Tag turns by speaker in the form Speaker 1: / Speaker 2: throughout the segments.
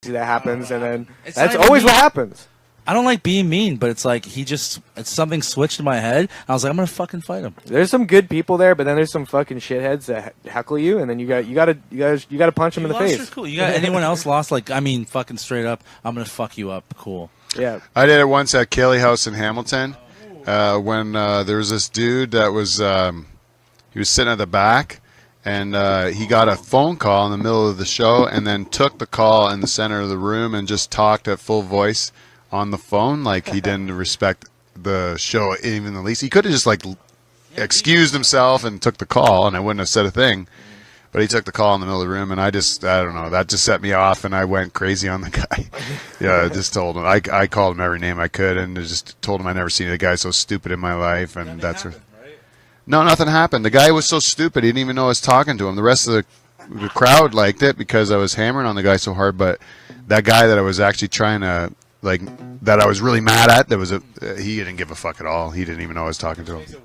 Speaker 1: that happens, and then
Speaker 2: It's
Speaker 1: that's
Speaker 2: not even
Speaker 1: always
Speaker 2: mean.
Speaker 1: what happens.
Speaker 2: I don't like being mean, but it's like something switched in my head. I was like, I'm gonna fucking fight him.
Speaker 1: There's some good people there, but then there's some fucking shitheads that heckle you, and then you gotta punch them in the face.
Speaker 2: Cool. You got anyone else lost? Like, I mean, fucking straight up, I'm gonna fuck you up. Cool.
Speaker 1: Yeah.
Speaker 3: I did it once at Kelly House in Hamilton when there was this dude that was he was sitting at the back, and he got a phone call in the middle of the show, and then took the call in the center of the room and just talked at full voice on the phone, like he didn't respect the show even the least. He could have just like excused himself and took the call, and I wouldn't have said a thing. But he took the call in the middle of the room, and I don't know, that just set me off, and I went crazy on the guy. Yeah, I just told him. I called him every name I could, and just told him I never seen a guy so stupid in my life, and that's what. No, nothing happened. The guy was so stupid, he didn't even know I was talking to him. The rest of the crowd liked it because I was hammering on the guy so hard, but that guy that I was actually trying to, like, that I was really mad at, he didn't give a fuck at all. He didn't even know I was talking to him.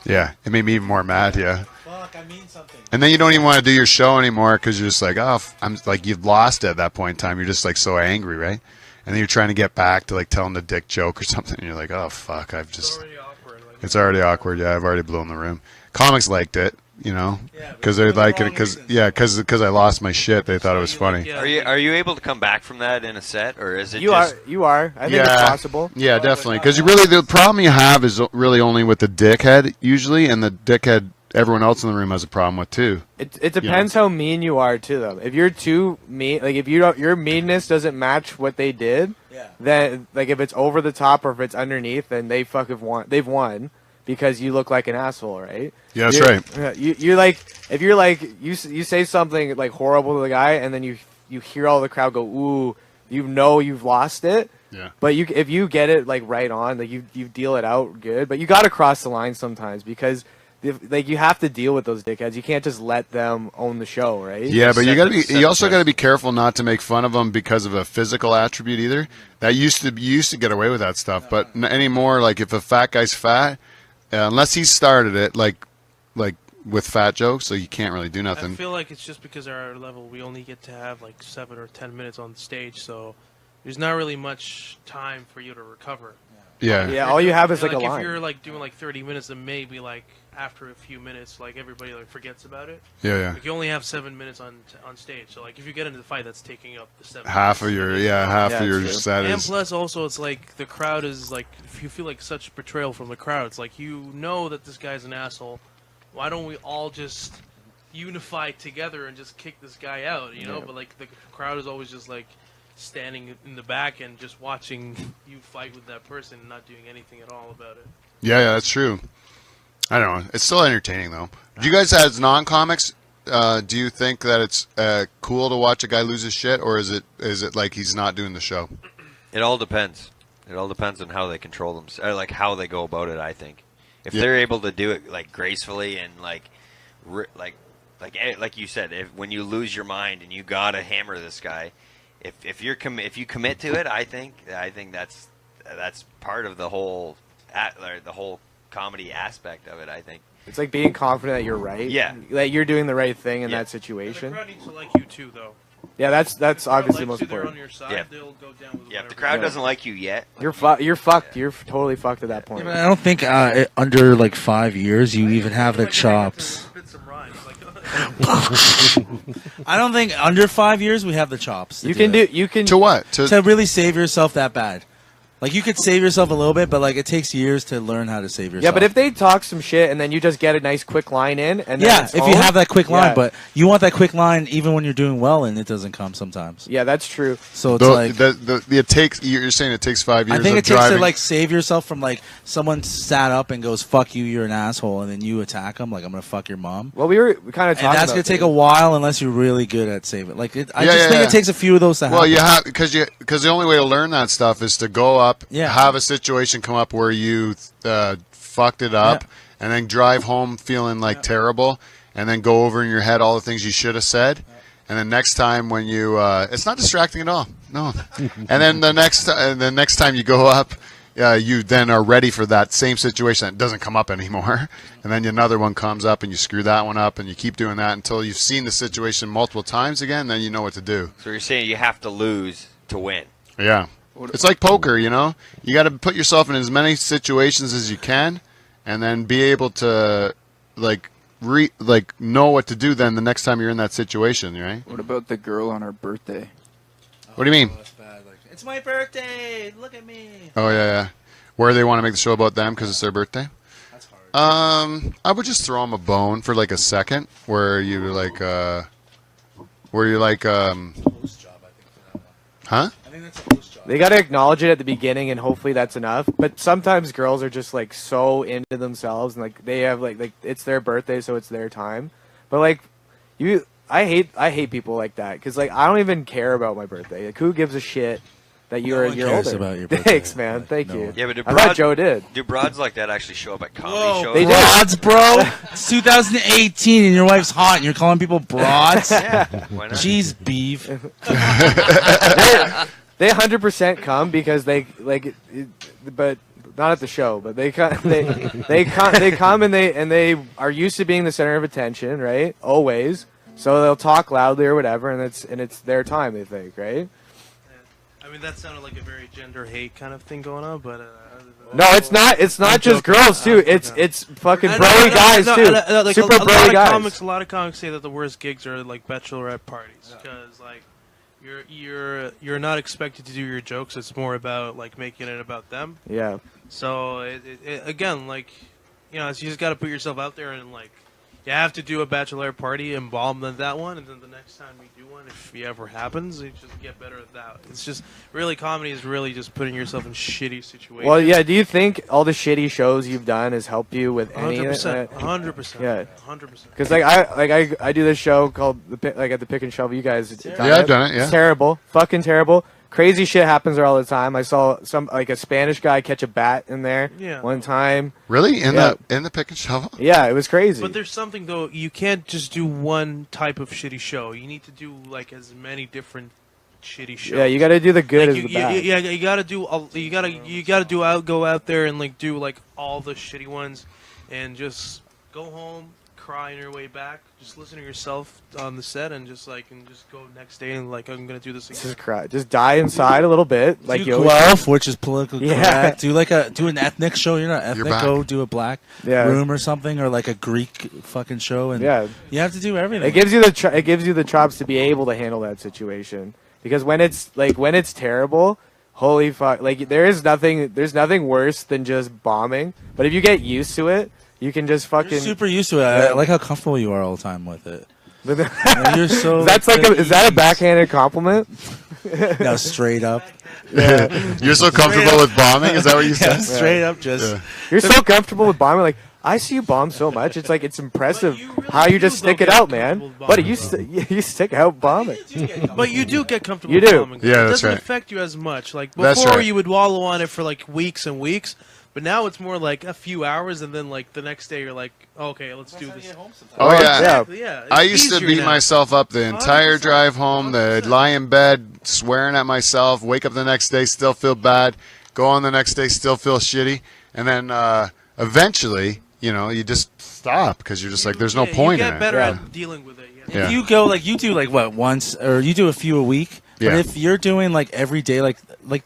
Speaker 3: Yeah, it made me even more mad, yeah.
Speaker 2: Fuck, I mean something.
Speaker 3: And then you don't even want to do your show anymore because you're just like, oh, I'm like, you've lost at that point in time. You're just like so angry, right? And then you're trying to get back to like telling the dick joke or something, and you're like, oh, fuck, it's already awkward. Yeah, I've already blown the room. Comics liked it, you know, because they like it because I lost my shit. They thought it was funny.
Speaker 4: Are you able to come back from that in a set, or is it
Speaker 1: You are. I think it's possible.
Speaker 3: Yeah, definitely. Because the problem you have is really only with the dickhead usually, and the dickhead everyone else in the room has a problem with too.
Speaker 1: It depends how mean you are too, though. If you're too mean, like if your meanness doesn't match what they did, then like if it's over the top or if it's underneath, then they've won because you look like an asshole, right?
Speaker 3: Yeah, that's right.
Speaker 1: You're like if you're like you say something like horrible to the guy, and then you hear all the crowd go ooh, you know you've lost it.
Speaker 3: Yeah.
Speaker 1: But if you get it like right on, like you deal it out good, but you got to cross the line sometimes because. Like you have to deal with those dickheads. You can't just let them own the show, right?
Speaker 3: Yeah, but you also got to be careful not to make fun of them because of a physical attribute either. That you used to get away with that stuff, but anymore. Like if a fat guy's fat, unless he started it, like with fat jokes, so you can't really do nothing.
Speaker 5: I feel like it's just because at our level we only get to have like 7 or 10 minutes on stage, so there's not really much time for you to recover.
Speaker 3: Yeah.
Speaker 1: All you have is like a line.
Speaker 5: If you're like doing like 30 minutes, then maybe like after a few minutes, like everybody like forgets about it.
Speaker 3: Yeah.
Speaker 5: Like you only have 7 minutes on stage, so like if you get into the fight, that's taking up the 7.
Speaker 3: Half of your set
Speaker 5: and
Speaker 3: is.
Speaker 5: plus, also, it's like the crowd is like if you feel like such betrayal from the crowd, it's like you know that this guy's an asshole. Why don't we all just unify together and just kick this guy out? You know, but like the crowd is always just like. Standing in the back and just watching you fight with that person and not doing anything at all about it.
Speaker 3: Yeah, that's true. I don't know. It's still entertaining, though. Do you guys, as non-comics, do you think that it's cool to watch a guy lose his shit, or is it like he's not doing the show?
Speaker 4: It all depends. It all depends on how they control themselves, like how they go about it. I think if they're able to do it like gracefully and like you said, when you lose your mind and you gotta hammer this guy. If you commit to it, I think that's part of the whole comedy aspect of it. I think
Speaker 1: it's like being confident that you're right.
Speaker 4: Yeah,
Speaker 1: that you're doing the right thing in that situation.
Speaker 5: The crowd needs to like you too, though.
Speaker 1: Yeah, that's obviously the most important.
Speaker 5: On your side, they'll go down with
Speaker 4: if the crowd doesn't like you yet,
Speaker 1: you're fucked. You're totally fucked at that point.
Speaker 2: Yeah, but I don't think under like 5 years you even have the chops. I don't think under 5 years we have the chops.
Speaker 1: You can
Speaker 3: to what
Speaker 2: to really save yourself that bad. Like you could save yourself a little bit, but like it takes years to learn how to save yourself.
Speaker 1: Yeah, but if they talk some shit and then you just get a nice quick line in, and then
Speaker 2: if you have that quick line, but you want that quick line even when you're doing well, and it doesn't come sometimes.
Speaker 1: Yeah, that's true.
Speaker 2: So it's
Speaker 3: it takes. You're saying it takes 5 years.
Speaker 2: I think it takes
Speaker 3: driving.
Speaker 2: to like save yourself from like someone sat up and goes "fuck you, you're an asshole," and then you attack them like I'm gonna fuck your mom.
Speaker 1: Well, we kind of talking about
Speaker 2: that's gonna take a while unless you're really good at saving. Like I just think it takes a few of those to happen.
Speaker 3: Well, you have because the only way to learn that stuff is to go up, have a situation come up where you fucked it up, and then drive home feeling like terrible, and then go over in your head all the things you should have said, and then next time when you, it's not distracting at all, no, and then the next time you go up, you then are ready for that same situation that doesn't come up anymore. And then another one comes up and you screw that one up and you keep doing that until you've seen the situation multiple times again, then you know what to do.
Speaker 4: So you're saying you have to lose to win.
Speaker 3: Yeah. It's like poker, you know? You got to put yourself in as many situations as you can and then be able to know what to do then the next time you're in that situation, right?
Speaker 6: What about the girl on her birthday?
Speaker 3: What do you mean?
Speaker 2: That's bad. Like, it's my birthday. Look at me.
Speaker 3: Oh, yeah. Where they want to make the show about them because it's their birthday?
Speaker 2: That's hard.
Speaker 3: I would just throw them a bone for like a second where you
Speaker 2: Host job, I think, for that one.
Speaker 3: huh?
Speaker 2: I think that's a host job.
Speaker 1: They got to acknowledge it at the beginning, and hopefully that's enough. But sometimes girls are just like so into themselves, and like they have like it's their birthday, so it's their time. But like I hate people like that because like I don't even care about my birthday. Like who gives a shit that you're a year
Speaker 2: cares
Speaker 1: older?
Speaker 2: about your birthday.
Speaker 1: Thanks, man. Thank you.
Speaker 4: Yeah, but
Speaker 1: I thought Joe did.
Speaker 4: Do broads like that actually show up at comedy
Speaker 5: Whoa.
Speaker 4: shows?
Speaker 1: They do.
Speaker 2: Broads, bro. It's 2018 and your wife's hot and you're calling people broads?
Speaker 4: Yeah, why not?
Speaker 2: Jeez, beef.
Speaker 1: They 100% come because they like, but not at the show. But they come, they come and they are used to being the center of attention, right? Always. So they'll talk loudly or whatever, and it's their time. They think, right?
Speaker 5: I mean, that sounded like a very gender hate kind of thing going on, but
Speaker 1: No, it's not. It's not just
Speaker 5: joking.
Speaker 1: girls too. It's fucking
Speaker 5: I know,
Speaker 1: broy guys
Speaker 5: no,
Speaker 1: too.
Speaker 5: like
Speaker 1: Super
Speaker 5: a
Speaker 1: broy
Speaker 5: lot of
Speaker 1: guys.
Speaker 5: a lot of comics say that the worst gigs are like bachelorette parties because like you're not expected to do your jokes. It's more about like making it about them.
Speaker 1: Yeah.
Speaker 5: So again, like you so you just got to put yourself out there and like you have to do a bachelorette party and bomb that one, and then the next time we do one, if it ever happens, you just get better at that. It's just really comedy is really just putting yourself in shitty situations.
Speaker 1: Well, yeah. Do you think all the shitty shows you've done has helped you with any?
Speaker 5: 100%, 100%,
Speaker 1: Yeah.
Speaker 5: 100%.
Speaker 1: Because I do this show called at the Pick and Shovel. You guys done
Speaker 3: Yeah, I've done it, yeah.
Speaker 1: It's terrible, fucking terrible. Crazy shit happens there all the time. I saw a Spanish guy catch a bat in there one time.
Speaker 3: Really? In
Speaker 1: Yeah.
Speaker 3: the pick and shovel?
Speaker 1: Yeah, it was crazy.
Speaker 5: But there's something though. You can't just do one type of shitty show. You need to do like as many different shitty shows.
Speaker 1: Yeah, you got to do the good
Speaker 5: Like,
Speaker 1: as the bad.
Speaker 5: Yeah, you gotta do. Go out there and like do like all the shitty ones, and just go home, cry on your way back. Just listen to yourself on the set, and just go next day and like I'm gonna do this again.
Speaker 1: Just cry. Just die inside a little bit, like
Speaker 2: do
Speaker 1: you always
Speaker 2: Guelph, which is politically
Speaker 1: Yeah.
Speaker 2: correct. Do an ethnic show. You're not ethnic.
Speaker 3: back.
Speaker 2: Go do a black
Speaker 1: Yeah.
Speaker 2: room or something, or like a Greek fucking show. And
Speaker 1: Yeah.
Speaker 2: you have to do everything.
Speaker 1: It gives you the chops to be able to handle that situation. Because when it's terrible, holy fuck! Like there's nothing worse than just bombing. But if you get used to it, you can just fucking.
Speaker 2: You're super used to it. I like how comfortable you are all the time with it. You're so.
Speaker 1: That's is that a backhanded compliment?
Speaker 2: No, straight up.
Speaker 3: You're so comfortable with bombing? Is that what you
Speaker 2: Yeah,
Speaker 3: said?
Speaker 2: straight up. Just
Speaker 3: Yeah.
Speaker 1: You're so comfortable with bombing. Like I see you bomb so much. It's like it's impressive
Speaker 5: But you really
Speaker 1: how you
Speaker 5: do,
Speaker 1: just
Speaker 5: though,
Speaker 1: stick it
Speaker 5: get
Speaker 1: out, man.
Speaker 5: comfortable with
Speaker 1: Buddy,
Speaker 5: bombing,
Speaker 1: you stick out bombing.
Speaker 5: But you do get comfortable.
Speaker 1: You
Speaker 5: with
Speaker 1: do.
Speaker 5: bombing.
Speaker 3: Yeah,
Speaker 5: It
Speaker 3: that's
Speaker 5: doesn't
Speaker 3: right.
Speaker 5: affect you as much. Like
Speaker 3: That's
Speaker 5: before,
Speaker 3: right.
Speaker 5: you would wallow on it for like weeks and weeks. But now it's more like a few hours, and then like the next day you're like, okay, let's do this.
Speaker 3: Oh, yeah.
Speaker 5: Exactly, yeah.
Speaker 3: I
Speaker 5: It's
Speaker 3: used to
Speaker 5: easier
Speaker 3: beat
Speaker 5: now.
Speaker 3: myself up the entire
Speaker 5: 100%.
Speaker 3: drive home. I'd lie in bed swearing at myself, wake up the next day, still feel bad, go on the next day, still feel shitty. And then eventually, you just stop because you're just like, there's no
Speaker 5: Yeah,
Speaker 3: point
Speaker 5: you
Speaker 3: in
Speaker 5: get
Speaker 3: it.
Speaker 5: better
Speaker 3: Yeah.
Speaker 5: at dealing with it. Yeah.
Speaker 3: Yeah.
Speaker 2: if you go like you do like what once or you do a few a week.
Speaker 3: Yeah.
Speaker 2: But if you're doing like every day, like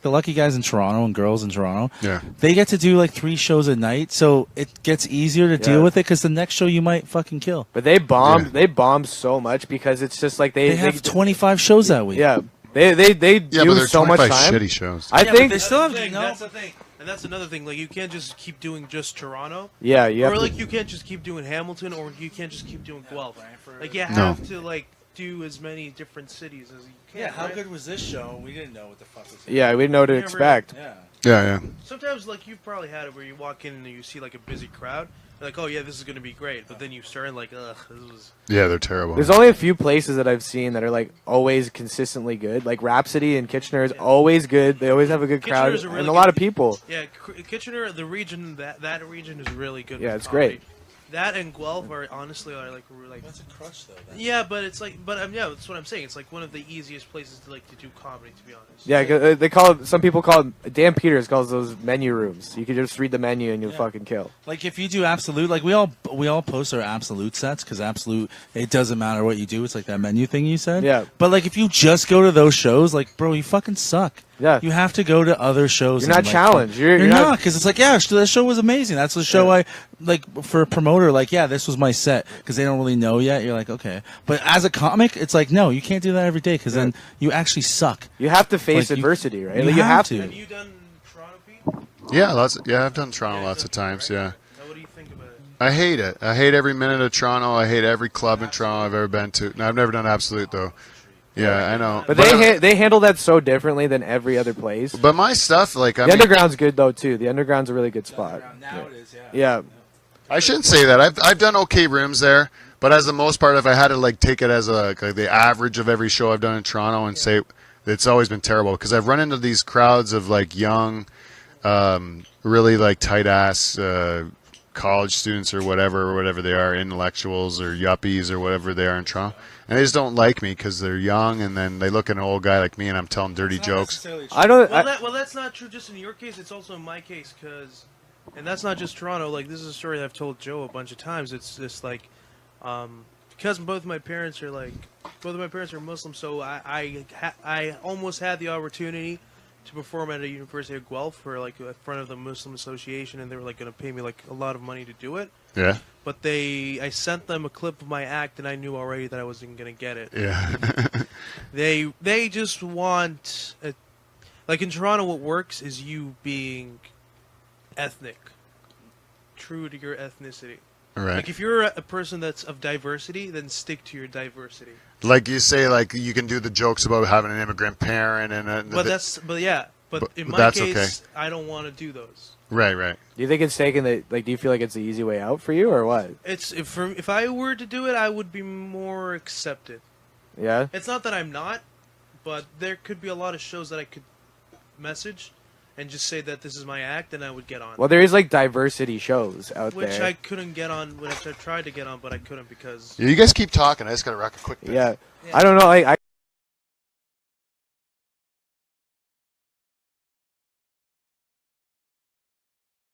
Speaker 2: the lucky guys in Toronto and girls in Toronto,
Speaker 3: Yeah.
Speaker 2: they get to do like 3 shows a night, so it gets easier to deal
Speaker 1: Yeah.
Speaker 2: with it because the next show you might fucking kill.
Speaker 1: But they bomb.
Speaker 3: Yeah.
Speaker 1: They bomb so much because it's just like
Speaker 2: They have 25 shows that week.
Speaker 1: Yeah, they
Speaker 3: Yeah, but
Speaker 1: do
Speaker 3: there's
Speaker 1: so much
Speaker 3: 25
Speaker 1: time.
Speaker 3: shitty shows.
Speaker 1: I
Speaker 2: Yeah, but
Speaker 1: think.
Speaker 2: they still have
Speaker 5: That's the thing. And that's another thing. Like you can't just keep doing just Toronto,
Speaker 1: Yeah, you have
Speaker 5: or
Speaker 1: to-
Speaker 5: like you can't just keep doing Hamilton, or you can't just keep doing Guelph. Like you
Speaker 3: No.
Speaker 5: have to like do as many different cities as you can.
Speaker 2: Yeah, how
Speaker 5: right?
Speaker 2: good was this show? We didn't know what the fuck was.
Speaker 1: Yeah, we didn't know what to
Speaker 5: Never-
Speaker 1: expect.
Speaker 2: Yeah.
Speaker 3: Yeah.
Speaker 5: Sometimes, like, you've probably had it where you walk in and you see, like, a busy crowd. You're like, oh, yeah, this is going to be great. But then you start and, like, ugh, this was...
Speaker 3: Yeah, they're terrible.
Speaker 1: There's only a few places that I've seen that are like always consistently good. Like Rhapsody and Kitchener is always good. They always have a good crowd
Speaker 5: Kitchener's a really
Speaker 1: and a lot
Speaker 5: good-
Speaker 1: of people.
Speaker 5: Yeah, Kitchener, the region, that region is really good.
Speaker 1: Yeah,
Speaker 5: with
Speaker 1: it's
Speaker 5: comedy.
Speaker 1: great.
Speaker 5: That and Guelph are honestly like
Speaker 2: That's a crush though.
Speaker 5: yeah, but it's like yeah, that's what I'm saying. It's like one of the easiest places to do comedy, to be honest.
Speaker 1: Yeah, 'cause they call it. Some people call it. Dan Peters calls those menu rooms. You can just read the menu and you'll fucking kill.
Speaker 2: Like if you do Absolute, like we all post our Absolute sets because Absolute, it doesn't matter what you do. It's like that menu thing you said.
Speaker 1: Yeah.
Speaker 2: But like if you just go to those shows, like bro, you fucking suck.
Speaker 1: Yeah.
Speaker 2: You have to go to other shows.
Speaker 1: You're not
Speaker 2: and, like,
Speaker 1: challenged.
Speaker 2: You're not, because it's like, yeah, that show was amazing. That's the show I like for a promoter. Like, yeah, this was my set because they don't really know yet. You're like, okay, but as a comic, it's like, no, you can't do that every day because then you actually suck.
Speaker 1: You have to face
Speaker 2: Like,
Speaker 1: adversity, right?
Speaker 2: you
Speaker 1: Like,
Speaker 2: have to.
Speaker 5: Have you done Toronto, Pete?
Speaker 3: Yeah, I've done Toronto lots of times. Yeah.
Speaker 5: Now, what do you think about it?
Speaker 3: I hate it. I hate every minute of Toronto. I hate every club in Toronto I've ever been to. No, I've never done Absolute though. Yeah, I know.
Speaker 1: But they handle that so differently than every other place.
Speaker 3: But my stuff, like,
Speaker 1: The Underground's good though too. The Underground's a really good spot.
Speaker 2: Now it is,
Speaker 1: Yeah.
Speaker 3: I shouldn't say that. I've done okay rooms there, but as the most part, if I had to like take it as like the average of every show I've done in Toronto and say it's always been terrible because I've run into these crowds of like young, really like tight ass college students or whatever they are, intellectuals or yuppies or whatever they are in Toronto. And they just don't like me because they're young, and then they look at an old guy like me, and I'm telling dirty jokes.
Speaker 1: I don't.
Speaker 5: Well, that's not true just in your case. It's also in my case, and that's not just Toronto. Like, this is a story that I've told Joe a bunch of times. It's just like, because both my parents are Muslim, so I almost had the opportunity to perform at a University of Guelph for like in front of the Muslim Association, and they were like going to pay me like a lot of money to do it.
Speaker 3: Yeah.
Speaker 5: But I sent them a clip of my act, and I knew already that I wasn't going to get it.
Speaker 3: Yeah.
Speaker 5: They just want, like in Toronto, what works is you being ethnic, true to your ethnicity.
Speaker 3: Right.
Speaker 5: Like if you're a person that's of diversity, then stick to your diversity.
Speaker 3: Like you say, like you can do the jokes about having an immigrant parent and.
Speaker 5: But in my
Speaker 3: that's
Speaker 5: case,
Speaker 3: okay.
Speaker 5: I don't want to do those.
Speaker 3: Right.
Speaker 1: Do you think it's taking the like? Do you feel like it's the easy way out for you, or what?
Speaker 5: It's if I were to do it, I would be more accepted.
Speaker 1: Yeah.
Speaker 5: It's not that I'm not, but there could be a lot of shows that I could message and just say that this is my act, and I would get on.
Speaker 1: Well, there is like diversity shows out
Speaker 5: which
Speaker 1: there.
Speaker 5: I couldn't get on, which I tried to get on, but I couldn't because.
Speaker 3: Yeah, you guys keep talking. I just got to rock a quick.
Speaker 1: Yeah. I don't know. Like I.